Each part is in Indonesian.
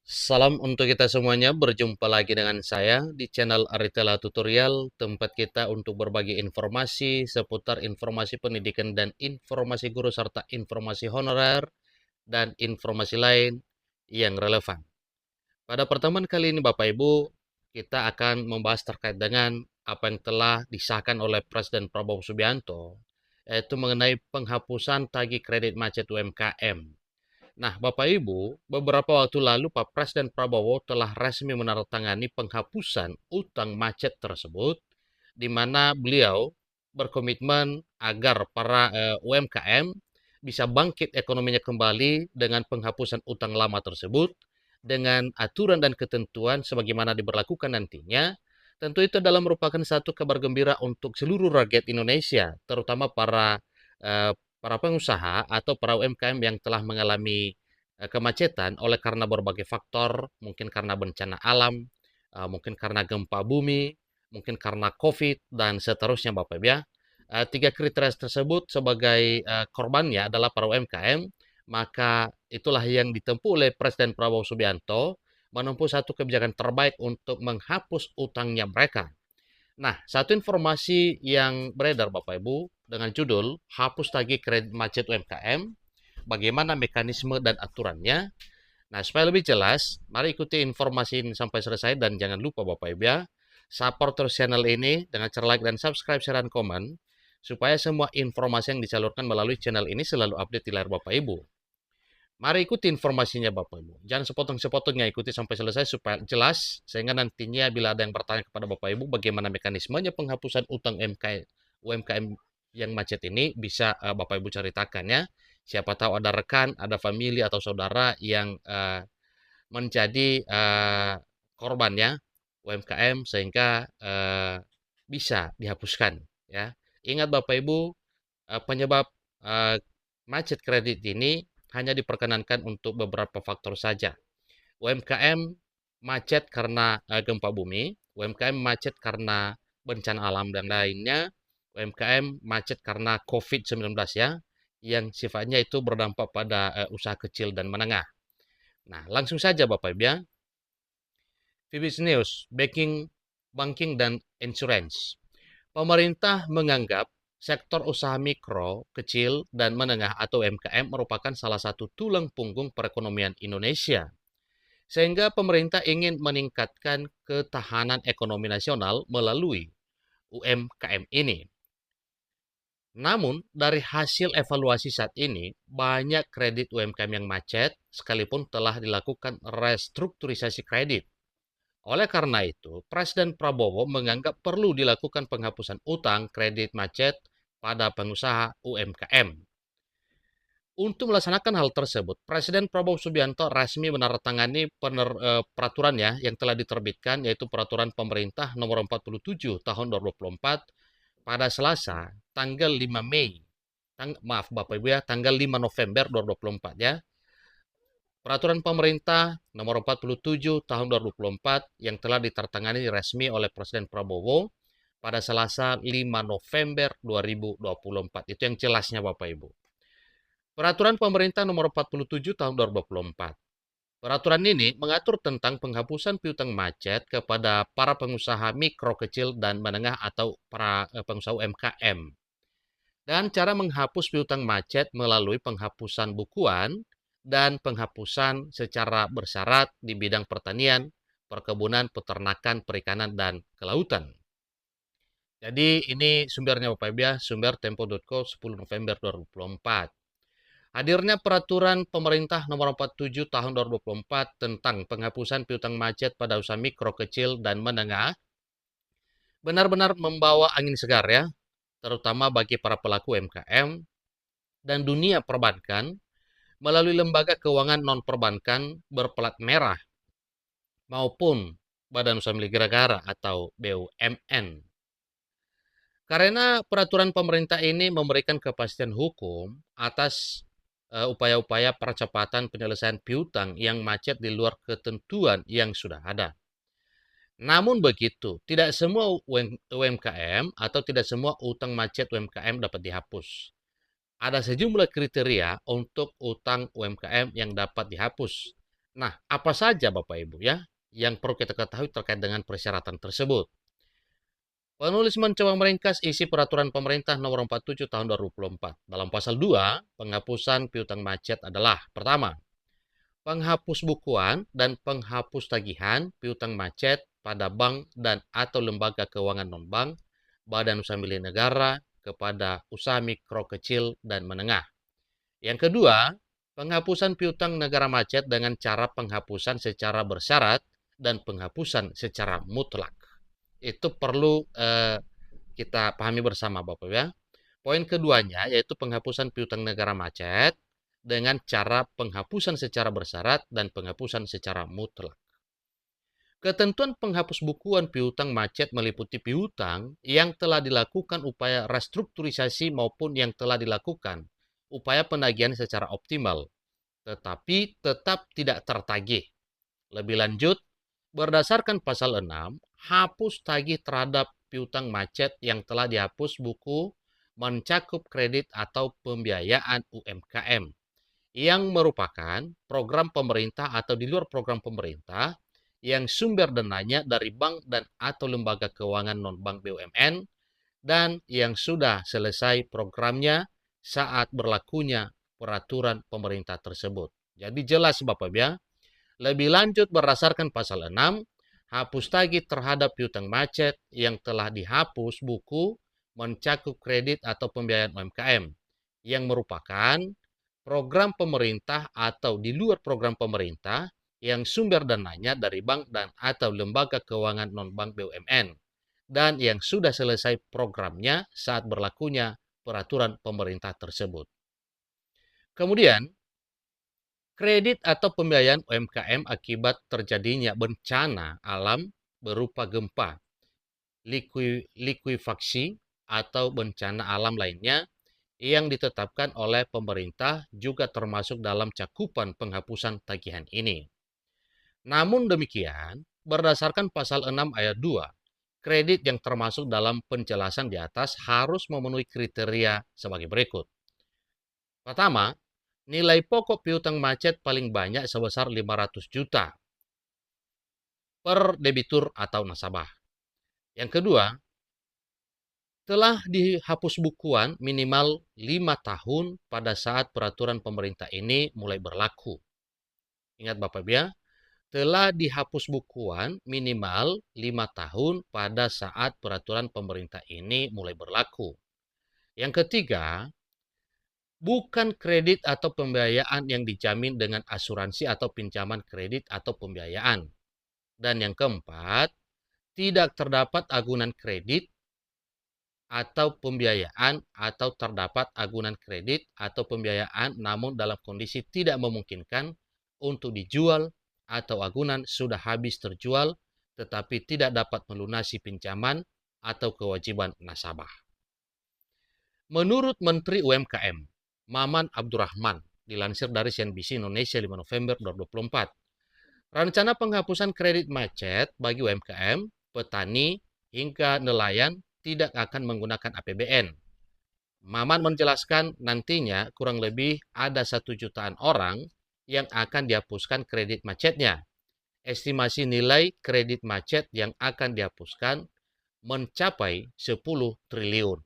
Salam untuk kita semuanya, berjumpa lagi dengan saya di channel Aritela Tutorial, tempat kita untuk berbagi informasi seputar informasi pendidikan dan informasi guru serta informasi honorer dan informasi lain yang relevan. Pada pertemuan kali ini Bapak Ibu, kita akan membahas terkait dengan apa yang telah disahkan oleh Presiden Prabowo Subianto, yaitu mengenai penghapusan tagih kredit macet UMKM. Nah, Bapak Ibu, beberapa waktu lalu Pak Presiden Prabowo telah resmi menandatangani penghapusan utang macet tersebut, di mana beliau berkomitmen agar para UMKM bisa bangkit ekonominya kembali dengan penghapusan utang lama tersebut, dengan aturan dan ketentuan sebagaimana diberlakukan nantinya. Tentu itu adalah merupakan satu kabar gembira untuk seluruh rakyat Indonesia, terutama eh, para pengusaha atau para UMKM yang telah mengalami kemacetan oleh karena berbagai faktor, mungkin karena bencana alam, mungkin karena gempa bumi, mungkin karena COVID, dan seterusnya Bapak Ibu ya. Tiga kriteria tersebut sebagai korbannya adalah para UMKM, maka itulah yang ditempuh oleh Presiden Prabowo Subianto menempuh satu kebijakan terbaik untuk menghapus utangnya mereka. Nah, satu informasi yang beredar Bapak Ibu dengan judul Hapus Tagih Kredit Macet UMKM, bagaimana mekanisme dan aturannya. Nah, supaya lebih jelas, mari ikuti informasi ini sampai selesai dan jangan lupa Bapak Ibu ya, support terus channel ini dengan cara like dan subscribe, share, dan komen, supaya semua informasi yang disalurkan melalui channel ini selalu update di layar Bapak Ibu. Mari ikuti informasinya Bapak Ibu. Jangan sepotong-sepotongnya, ikuti sampai selesai supaya jelas, sehingga nantinya bila ada yang bertanya kepada Bapak Ibu bagaimana mekanismenya penghapusan utang UMKM yang macet ini, bisa Bapak Ibu ceritakan ya. Siapa tahu ada rekan, ada famili atau saudara yang menjadi korbannya UMKM sehingga bisa dihapuskan ya. Ingat Bapak Ibu, penyebab eh, macet kredit ini hanya diperkenankan untuk beberapa faktor saja. UMKM macet karena gempa bumi, UMKM macet karena bencana alam dan lainnya, UMKM macet karena COVID-19 ya, yang sifatnya itu berdampak pada usaha kecil dan menengah. Nah, langsung saja Bapak Ibu ya. Vivis News, banking dan insurance. Pemerintah menganggap sektor usaha mikro, kecil, dan menengah atau UMKM merupakan salah satu tulang punggung perekonomian Indonesia. Sehingga pemerintah ingin meningkatkan ketahanan ekonomi nasional melalui UMKM ini. Namun, dari hasil evaluasi saat ini, banyak kredit UMKM yang macet sekalipun telah dilakukan restrukturisasi kredit. Oleh karena itu, Presiden Prabowo menganggap perlu dilakukan penghapusan utang kredit macet pada pengusaha UMKM. Untuk melaksanakan hal tersebut, Presiden Prabowo Subianto resmi menandatangani peraturan ya yang telah diterbitkan, yaitu Peraturan Pemerintah Nomor 47 Tahun 2024 pada Selasa tanggal 5 Mei. Maaf Bapak Ibu ya, tanggal 5 November 2024 ya. Peraturan Pemerintah Nomor 47 Tahun 2024 yang telah ditertangani resmi oleh Presiden Prabowo pada Selasa 5 November 2024. Itu yang jelasnya Bapak Ibu. Peraturan Pemerintah Nomor 47 Tahun 2024. Peraturan ini mengatur tentang penghapusan piutang macet kepada para pengusaha mikro, kecil, dan menengah atau para pengusaha UMKM. Dan cara menghapus piutang macet melalui penghapusan bukuan dan penghapusan secara bersyarat di bidang pertanian, perkebunan, peternakan, perikanan, dan kelautan. Jadi ini sumbernya Bapak Ibu ya, sumber tempo.co 10 November 2024. Hadirnya peraturan pemerintah nomor 47 tahun 2024 tentang penghapusan piutang macet pada usaha mikro, kecil, dan menengah benar-benar membawa angin segar ya, terutama bagi para pelaku UMKM dan dunia perbankan melalui lembaga keuangan non-perbankan berplat merah maupun Badan Usaha Milik Negara atau BUMN. Karena peraturan pemerintah ini memberikan kepastian hukum atas upaya-upaya percepatan penyelesaian piutang yang macet di luar ketentuan yang sudah ada. Namun begitu, tidak semua UMKM atau tidak semua utang macet UMKM dapat dihapus. Ada sejumlah kriteria untuk utang UMKM yang dapat dihapus. Nah, apa saja Bapak Ibu ya yang perlu kita ketahui terkait dengan persyaratan tersebut? Penulis mencoba meringkas isi peraturan pemerintah nomor 47 tahun 2024. Dalam pasal 2, penghapusan piutang macet adalah pertama, penghapus bukuan dan penghapus tagihan piutang macet pada bank dan atau lembaga keuangan non-bank, badan usaha milik negara kepada usaha mikro kecil dan menengah. Yang kedua, penghapusan piutang negara macet dengan cara penghapusan secara bersyarat dan penghapusan secara mutlak. Itu perlu kita pahami bersama Bapak ya. Poin keduanya yaitu penghapusan piutang negara macet dengan cara penghapusan secara bersyarat dan penghapusan secara mutlak. Ketentuan penghapus bukuan piutang macet meliputi piutang yang telah dilakukan upaya restrukturisasi maupun yang telah dilakukan upaya penagihan secara optimal, tetapi tetap tidak tertagih. Lebih lanjut, berdasarkan pasal 6, hapus tagih terhadap piutang macet yang telah dihapus buku mencakup kredit atau pembiayaan UMKM yang merupakan program pemerintah atau di luar program pemerintah yang sumber dananya dari bank dan atau lembaga keuangan non-bank BUMN dan yang sudah selesai programnya saat berlakunya peraturan pemerintah tersebut. Jadi jelas Bapak ya. Lebih lanjut berdasarkan pasal 6, hapus tagih terhadap piutang macet yang telah dihapus buku mencakup kredit atau pembiayaan UMKM yang merupakan program pemerintah atau di luar program pemerintah yang sumber dananya dari bank dan atau lembaga keuangan non-bank BUMN dan yang sudah selesai programnya saat berlakunya peraturan pemerintah tersebut. Kemudian, kredit atau pembiayaan UMKM akibat terjadinya bencana alam berupa gempa, likuifaksi, atau bencana alam lainnya yang ditetapkan oleh pemerintah juga termasuk dalam cakupan penghapusan tagihan ini. Namun demikian, berdasarkan pasal 6 ayat 2, kredit yang termasuk dalam penjelasan di atas harus memenuhi kriteria sebagai berikut. Pertama, nilai pokok piutang macet paling banyak sebesar 500 juta per debitur atau nasabah. Yang kedua, telah dihapus bukuan minimal 5 tahun pada saat peraturan pemerintah ini mulai berlaku. Ingat Bapak ya, telah dihapus bukuan minimal 5 tahun pada saat peraturan pemerintah ini mulai berlaku. Yang ketiga, bukan kredit atau pembiayaan yang dijamin dengan asuransi atau pinjaman kredit atau pembiayaan. Dan yang keempat, tidak terdapat agunan kredit atau pembiayaan atau terdapat agunan kredit atau pembiayaan namun dalam kondisi tidak memungkinkan untuk dijual atau agunan sudah habis terjual tetapi tidak dapat melunasi pinjaman atau kewajiban nasabah. Menurut Menteri UMKM, Maman Abdurrahman, dilansir dari CNBC Indonesia 5 November 2024, rencana penghapusan kredit macet bagi UMKM, petani, hingga nelayan tidak akan menggunakan APBN. Maman menjelaskan nantinya kurang lebih ada 1 jutaan orang yang akan dihapuskan kredit macetnya. Estimasi nilai kredit macet yang akan dihapuskan mencapai 10 triliun.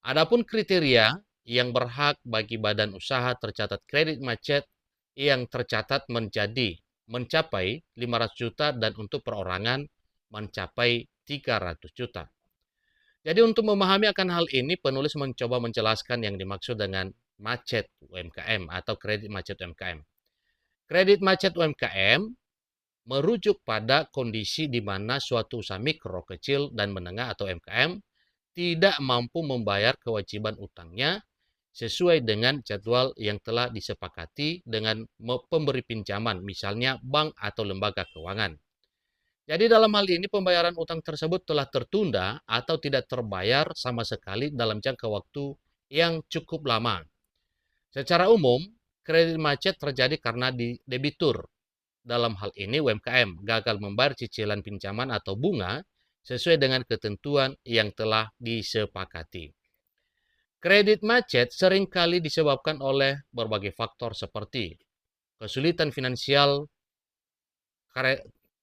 Adapun kriteria yang berhak bagi badan usaha tercatat kredit macet yang tercatat mencapai 500 juta dan untuk perorangan mencapai 300 juta. Jadi untuk memahami akan hal ini, penulis mencoba menjelaskan yang dimaksud dengan macet UMKM atau kredit macet UMKM. Kredit macet UMKM merujuk pada kondisi di mana suatu usaha mikro, kecil, dan menengah atau UMKM tidak mampu membayar kewajiban utangnya sesuai dengan jadwal yang telah disepakati dengan pemberi pinjaman, misalnya bank atau lembaga keuangan. Jadi dalam hal ini pembayaran utang tersebut telah tertunda atau tidak terbayar sama sekali dalam jangka waktu yang cukup lama. Secara umum, kredit macet terjadi karena debitur, dalam hal ini UMKM, gagal membayar cicilan pinjaman atau bunga sesuai dengan ketentuan yang telah disepakati. Kredit macet seringkali disebabkan oleh berbagai faktor seperti kesulitan finansial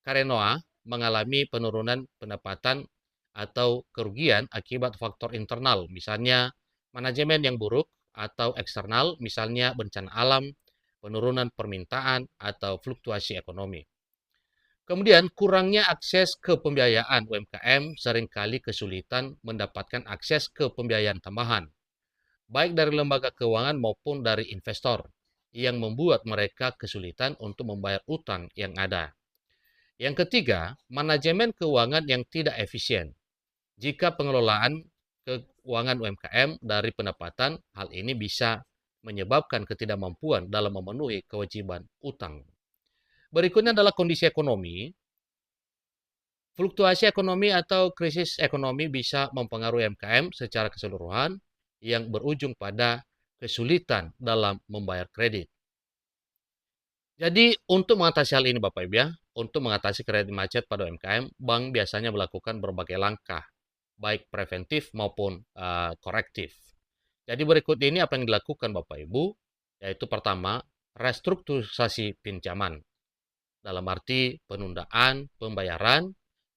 Karenoa mengalami penurunan pendapatan atau kerugian akibat faktor internal, misalnya manajemen yang buruk, atau eksternal, misalnya bencana alam, penurunan permintaan, atau fluktuasi ekonomi. Kemudian, kurangnya akses ke pembiayaan UMKM seringkali kesulitan mendapatkan akses ke pembiayaan tambahan, baik dari lembaga keuangan maupun dari investor, yang membuat mereka kesulitan untuk membayar utang yang ada. Yang ketiga, manajemen keuangan yang tidak efisien. Jika pengelolaan keuangan UMKM dari pendapatan, hal ini bisa menyebabkan ketidakmampuan dalam memenuhi kewajiban utang. Berikutnya adalah kondisi ekonomi. Fluktuasi ekonomi atau krisis ekonomi bisa mempengaruhi UMKM secara keseluruhan yang berujung pada kesulitan dalam membayar kredit. Jadi untuk mengatasi hal ini Bapak Ibu ya, untuk mengatasi kredit macet pada UMKM, bank biasanya melakukan berbagai langkah, baik preventif maupun korektif. Jadi berikut ini apa yang dilakukan Bapak Ibu, yaitu pertama, restrukturisasi pinjaman, dalam arti penundaan pembayaran,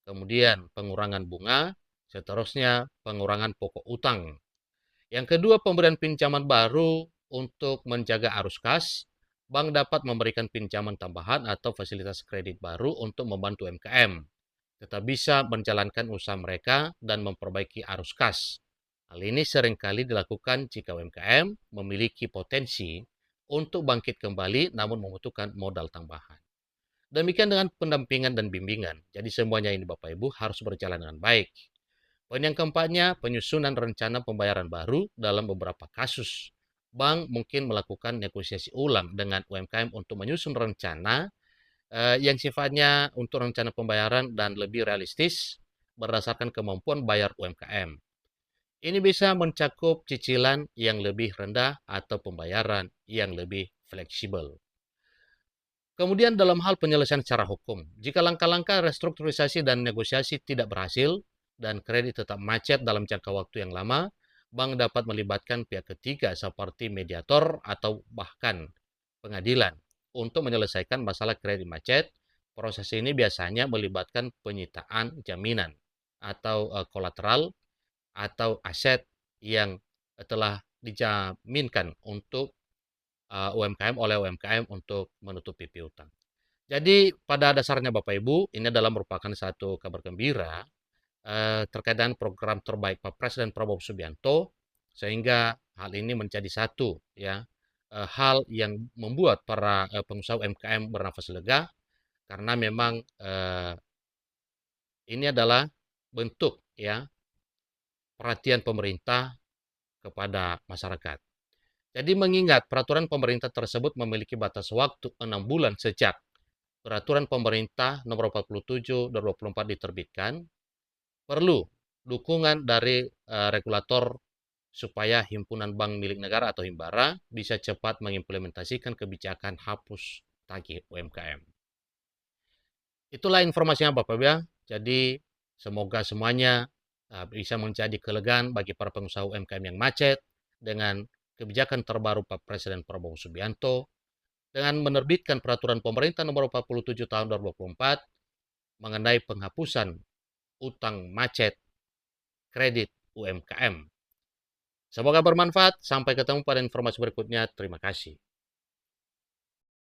kemudian pengurangan bunga, seterusnya pengurangan pokok utang. Yang kedua, pemberian pinjaman baru untuk menjaga arus kas. Bank dapat memberikan pinjaman tambahan atau fasilitas kredit baru untuk membantu UMKM tetap bisa menjalankan usaha mereka dan memperbaiki arus kas. Hal ini seringkali dilakukan jika UMKM memiliki potensi untuk bangkit kembali namun membutuhkan modal tambahan. Demikian dengan pendampingan dan bimbingan. Jadi semuanya ini Bapak Ibu harus berjalan dengan baik. Poin yang keempatnya, penyusunan rencana pembayaran baru dalam beberapa kasus. Bank mungkin melakukan negosiasi ulang dengan UMKM untuk menyusun rencana yang sifatnya untuk rencana pembayaran dan lebih realistis berdasarkan kemampuan bayar UMKM. Ini bisa mencakup cicilan yang lebih rendah atau pembayaran yang lebih fleksibel. Kemudian dalam hal penyelesaian secara hukum, jika langkah-langkah restrukturisasi dan negosiasi tidak berhasil dan kredit tetap macet dalam jangka waktu yang lama, bank dapat melibatkan pihak ketiga seperti mediator atau bahkan pengadilan untuk menyelesaikan masalah kredit macet. Proses ini biasanya melibatkan penyitaan jaminan atau kolateral atau aset yang telah dijaminkan untuk UMKM oleh UMKM untuk menutupi piutang. Jadi pada dasarnya Bapak Ibu, ini adalah merupakan satu kabar gembira terkait dengan program terbaik Pak Presiden Prabowo Subianto, sehingga hal ini menjadi satu ya hal yang membuat para pengusaha UMKM bernafas lega karena memang ini adalah bentuk ya perhatian pemerintah kepada masyarakat. Jadi mengingat peraturan pemerintah tersebut memiliki batas waktu 6 bulan sejak peraturan pemerintah nomor 47 2024 diterbitkan, perlu dukungan dari regulator supaya himpunan bank milik negara atau Himbara bisa cepat mengimplementasikan kebijakan hapus tagih UMKM. Itulah informasinya Bapak Ibu ya. Jadi semoga semuanya bisa menjadi kelegaan bagi para pengusaha UMKM yang macet dengan kebijakan terbaru Pak Presiden Prabowo Subianto dengan menerbitkan peraturan pemerintah nomor 47 tahun 2024 mengenai penghapusan utang macet kredit UMKM. Semoga bermanfaat. Sampai ketemu pada informasi berikutnya. Terima kasih.